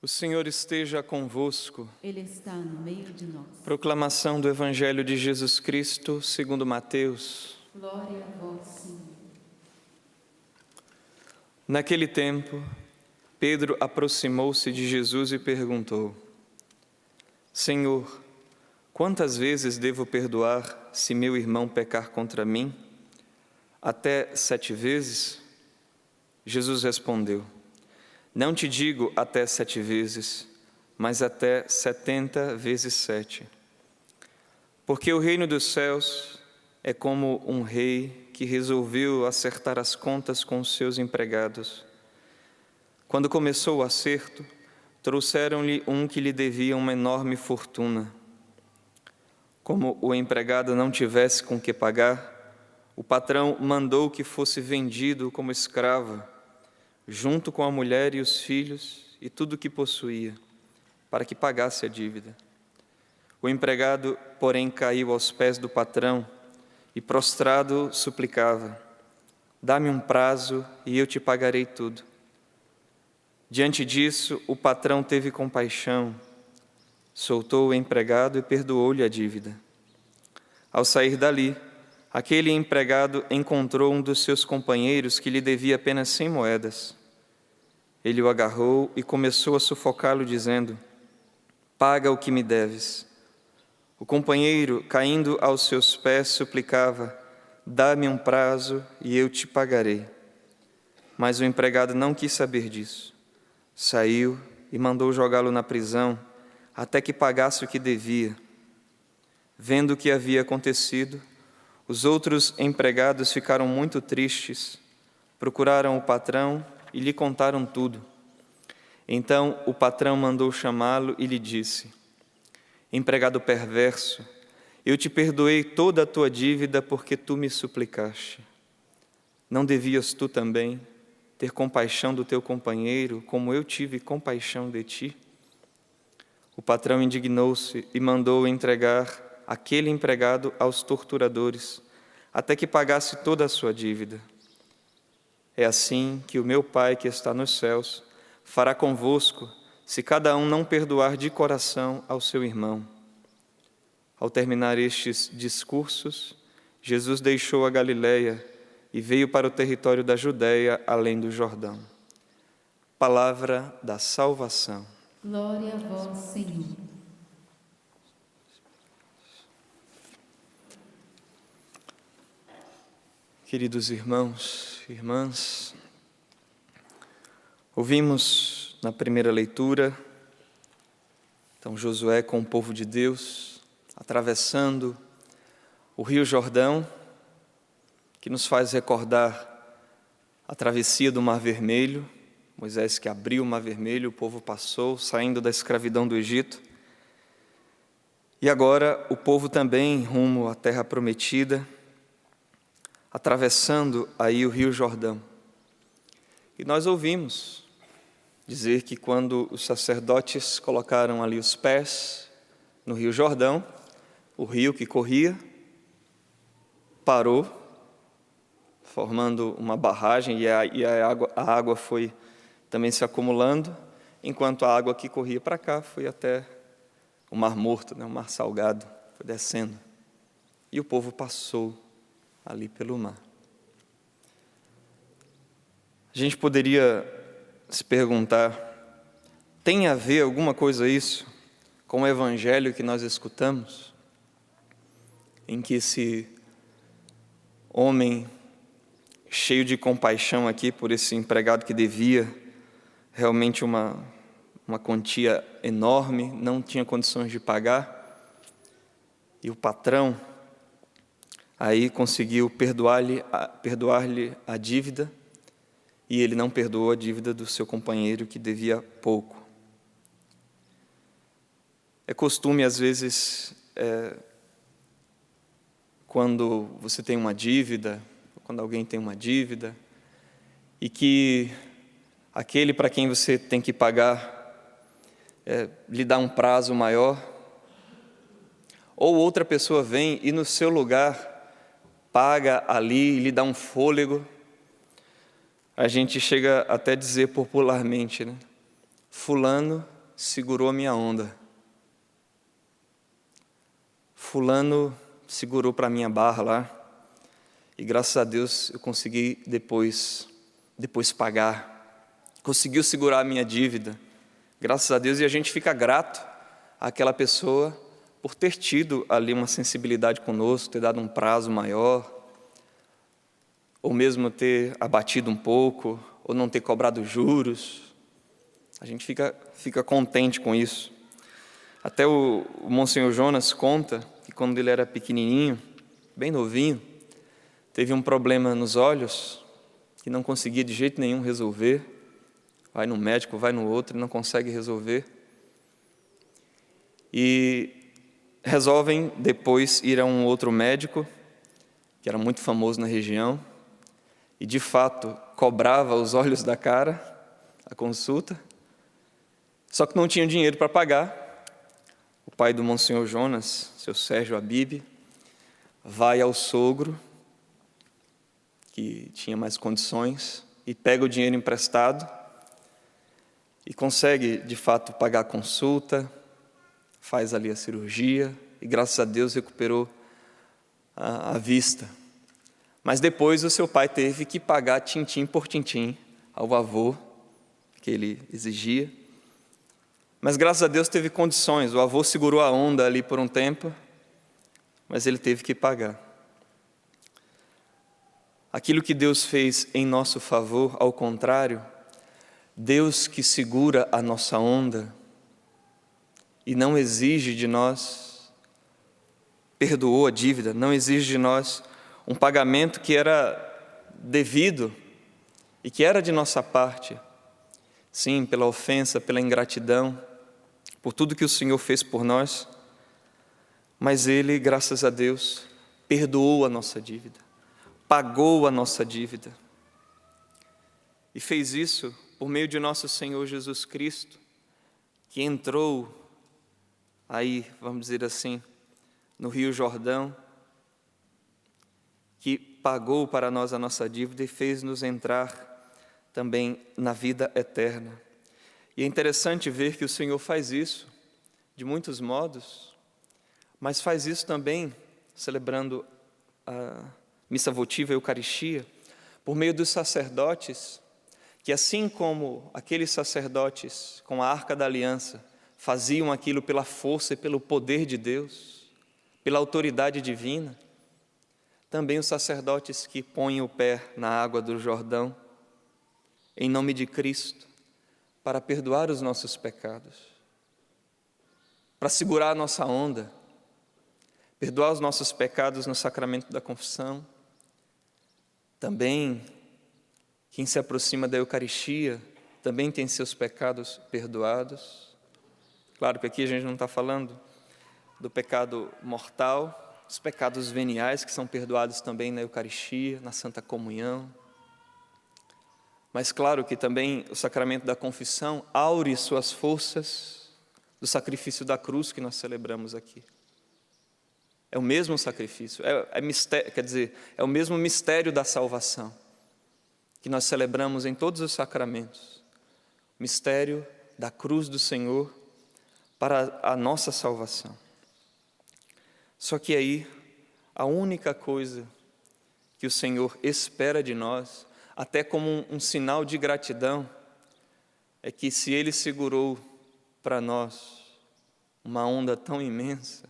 O Senhor esteja convosco. Ele está no meio de nós. Proclamação do Evangelho de Jesus Cristo, segundo Mateus. Glória a vós, Senhor. Naquele tempo, Pedro aproximou-se de Jesus e perguntou: Senhor, quantas vezes devo perdoar se meu irmão pecar contra mim? Até 7 vezes? Jesus respondeu: Não te digo até 7 vezes, mas até 70 vezes 7. Porque o reino dos céus é como um rei que resolveu acertar as contas com os seus empregados. Quando começou o acerto, trouxeram-lhe um que lhe devia uma enorme fortuna. Como o empregado não tivesse com que pagar, o patrão mandou que fosse vendido como escravo, junto com a mulher e os filhos e tudo o que possuía, para que pagasse a dívida. O empregado, porém, caiu aos pés do patrão e, prostrado, suplicava: Dá-me um prazo e eu te pagarei tudo. Diante disso, o patrão teve compaixão, soltou o empregado e perdoou-lhe a dívida. Ao sair dali, aquele empregado encontrou um dos seus companheiros que lhe devia apenas 100 moedas. Ele o agarrou e começou a sufocá-lo, dizendo: Paga o que me deves. O companheiro, caindo aos seus pés, suplicava: Dá-me um prazo e eu te pagarei. Mas o empregado não quis saber disso. Saiu e mandou jogá-lo na prisão até que pagasse o que devia. Vendo o que havia acontecido, os outros empregados ficaram muito tristes, procuraram o patrão e lhe contaram tudo. Então o patrão mandou chamá-lo e lhe disse: Empregado perverso, eu te perdoei toda a tua dívida porque tu me suplicaste. Não devias tu também ter compaixão do teu companheiro, como eu tive compaixão de ti? O patrão indignou-se e mandou entregar aquele empregado aos torturadores, até que pagasse toda a sua dívida. É assim que o meu Pai que está nos céus fará convosco, se cada um não perdoar de coração ao seu irmão. Ao terminar estes discursos, Jesus deixou a Galileia e veio para o território da Judéia, além do Jordão. Palavra da salvação. Glória a vós, Senhor. Queridos irmãos e irmãs, ouvimos na primeira leitura, então Josué com o povo de Deus, atravessando o Rio Jordão, que nos faz recordar a travessia do Mar Vermelho, Moisés que abriu o Mar Vermelho, o povo passou, saindo da escravidão do Egito. E agora o povo também rumo à Terra Prometida, atravessando aí o Rio Jordão. E nós ouvimos dizer que quando os sacerdotes colocaram ali os pés no Rio Jordão, o rio que corria parou, formando uma barragem, e a água foi também se acumulando, enquanto a água que corria para cá foi até o Mar Morto, o Mar Salgado, foi descendo. E o povo passou ali pelo mar. A gente poderia se perguntar: tem a ver alguma coisa isso com o evangelho que nós escutamos? Em que esse homem cheio de compaixão aqui por esse empregado que devia realmente uma quantia enorme, não tinha condições de pagar, e o patrão aí conseguiu perdoar-lhe a dívida, e ele não perdoou a dívida do seu companheiro que devia pouco. É costume, às vezes, quando você tem uma dívida, quando alguém tem uma dívida, e que aquele para quem você tem que pagar lhe dá um prazo maior, ou outra pessoa vem e no seu lugar paga ali e lhe dá um fôlego, a gente chega até a dizer popularmente, né? Fulano segurou a minha onda. Fulano segurou para a minha barra lá. E graças a Deus eu consegui depois pagar. Conseguiu segurar a minha dívida. Graças a Deus, e a gente fica grato àquela pessoa por ter tido ali uma sensibilidade conosco, ter dado um prazo maior, ou mesmo ter abatido um pouco, ou não ter cobrado juros. A gente fica contente com isso. Até o Monsenhor Jonas conta que quando ele era pequenininho, bem novinho, teve um problema nos olhos que não conseguia de jeito nenhum resolver. Vai no médico, vai no outro, não consegue resolver. E resolvem depois ir a um outro médico, que era muito famoso na região, e de fato cobrava os olhos da cara a consulta, só que não tinha dinheiro para pagar. O pai do Monsenhor Jonas, seu Sérgio Abib, vai ao sogro, que tinha mais condições, e pega o dinheiro emprestado e consegue, de fato, pagar a consulta, faz ali a cirurgia e, graças a Deus, recuperou a vista. Mas depois o seu pai teve que pagar tintim por tintim ao avô, que ele exigia. Mas, graças a Deus, teve condições. O avô segurou a onda ali por um tempo, mas ele teve que pagar. Aquilo que Deus fez em nosso favor, ao contrário, Deus que segura a nossa onda e não exige de nós, perdoou a dívida, não exige de nós um pagamento que era devido e que era de nossa parte. Sim, pela ofensa, pela ingratidão, por tudo que o Senhor fez por nós, mas Ele, graças a Deus, perdoou a nossa dívida, pagou a nossa dívida. E fez isso por meio de nosso Senhor Jesus Cristo, que entrou aí, vamos dizer assim, no Rio Jordão, que pagou para nós a nossa dívida e fez-nos entrar também na vida eterna. E é interessante ver que o Senhor faz isso de muitos modos, mas faz isso também celebrando a missa votiva, a Eucaristia, por meio dos sacerdotes, que assim como aqueles sacerdotes com a Arca da Aliança faziam aquilo pela força e pelo poder de Deus, pela autoridade divina, também os sacerdotes que põem o pé na água do Jordão, em nome de Cristo, para perdoar os nossos pecados, para segurar a nossa onda, perdoar os nossos pecados no sacramento da confissão. Também, quem se aproxima da Eucaristia, também tem seus pecados perdoados. Claro que aqui a gente não está falando do pecado mortal, os pecados veniais, que são perdoados também na Eucaristia, na Santa Comunhão. Mas claro que também o sacramento da confissão aure suas forças do sacrifício da cruz que nós celebramos aqui. É o mesmo sacrifício, é o mesmo mistério da salvação que nós celebramos em todos os sacramentos. O mistério da cruz do Senhor para a nossa salvação. Só que aí, a única coisa que o Senhor espera de nós, até como um sinal de gratidão, é que se Ele segurou para nós uma onda tão imensa,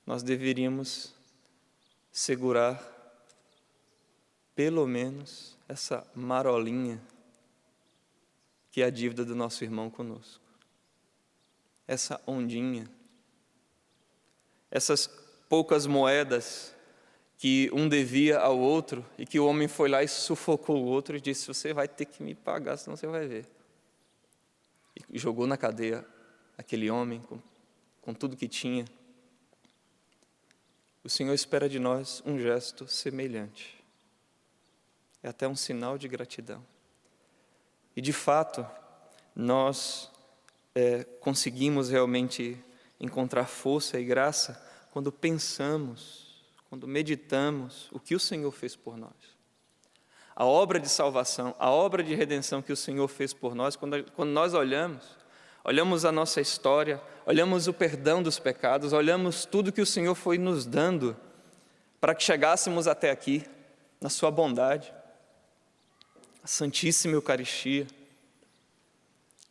nós deveríamos segurar pelo menos essa marolinha que é a dívida do nosso irmão conosco. Essa ondinha, essas poucas moedas que um devia ao outro e que o homem foi lá e sufocou o outro e disse: você vai ter que me pagar, senão você vai ver. E jogou na cadeia aquele homem com tudo que tinha. O Senhor espera de nós um gesto semelhante. É até um sinal de gratidão. E, de fato, nós conseguimos realmente encontrar força e graça quando pensamos, quando meditamos o que o Senhor fez por nós. A obra de salvação, a obra de redenção que o Senhor fez por nós, quando nós olhamos olhamos a nossa história, olhamos o perdão dos pecados, olhamos tudo que o Senhor foi nos dando para que chegássemos até aqui, na sua bondade, a Santíssima Eucaristia.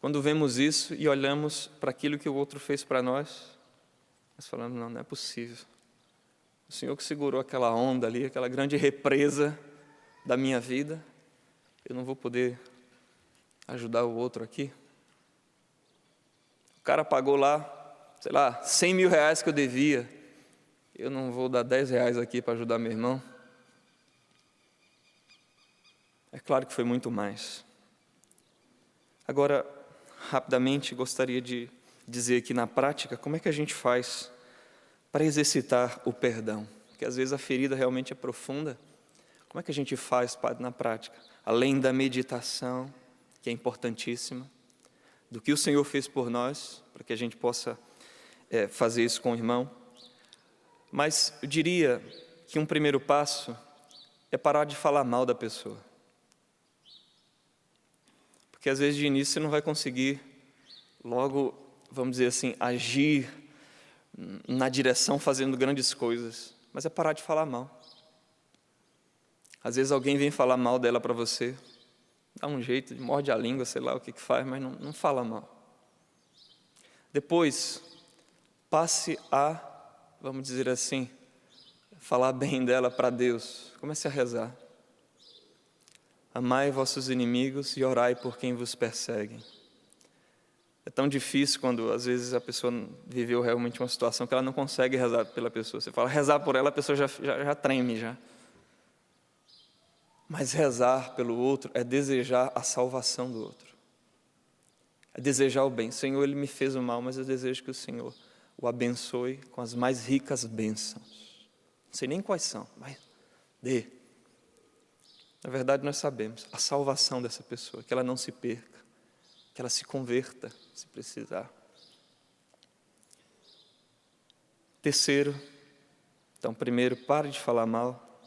Quando vemos isso e olhamos para aquilo que o outro fez para nós falamos, não é possível. O Senhor que segurou aquela onda ali, aquela grande represa da minha vida, eu não vou poder ajudar o outro aqui? O cara pagou lá, 100 mil reais que eu devia, eu não vou dar 10 reais aqui para ajudar meu irmão? É claro que foi muito mais. Agora, rapidamente, gostaria de dizer aqui na prática, como é que a gente faz para exercitar o perdão? Porque às vezes a ferida realmente é profunda. Como é que a gente faz, Padre, na prática? Além da meditação, que é importantíssima, do que o Senhor fez por nós, para que a gente possa fazer isso com o irmão. Mas eu diria que um primeiro passo é parar de falar mal da pessoa. Porque às vezes de início você não vai conseguir logo, vamos dizer assim, agir na direção fazendo grandes coisas. Mas é parar de falar mal. Às vezes alguém vem falar mal dela para você, dá um jeito, morde a língua, sei lá o que faz, mas não fala mal. Depois, passe a, vamos dizer assim, falar bem dela para Deus. Comece a rezar. Amai vossos inimigos e orai por quem vos perseguem. É tão difícil quando, às vezes, a pessoa viveu realmente uma situação que ela não consegue rezar pela pessoa. Você fala, rezar por ela, a pessoa já treme, já. Mas rezar pelo outro é desejar a salvação do outro. É desejar o bem. Senhor, ele me fez o mal, mas eu desejo que o Senhor o abençoe com as mais ricas bênçãos. Não sei nem quais são, mas dê. Na verdade, nós sabemos a salvação dessa pessoa, que ela não se perca, que ela se converta, se precisar. Terceiro, então, primeiro, pare de falar mal.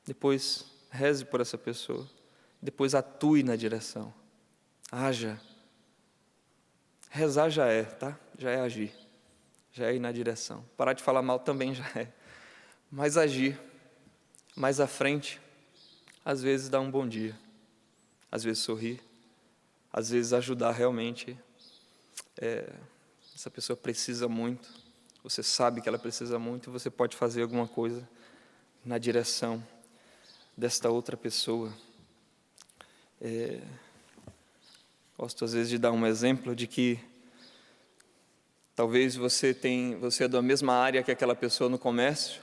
Depois, reze por essa pessoa. Depois, atue na direção. Haja. Rezar já é, tá? Já é agir. Já é ir na direção. Parar de falar mal também já é. Mas agir. Mais à frente, às vezes dar um bom dia. Às vezes sorrir. Às vezes ajudar realmente. Essa pessoa precisa muito. Você sabe que ela precisa muito. Você pode fazer alguma coisa na direção desta outra pessoa. Gosto às vezes de dar um exemplo de que talvez você é da mesma área que aquela pessoa no comércio.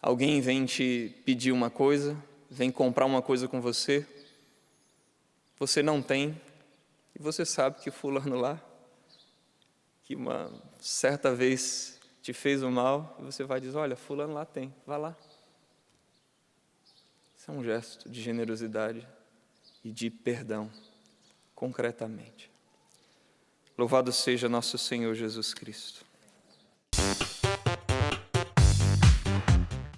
Alguém vem te pedir uma coisa, vem comprar uma coisa com você. Você não tem, e você sabe que fulano lá, que uma certa vez te fez o mal, e você vai dizer, olha, fulano lá tem, vá lá. Isso é um gesto de generosidade e de perdão, concretamente. Louvado seja nosso Senhor Jesus Cristo.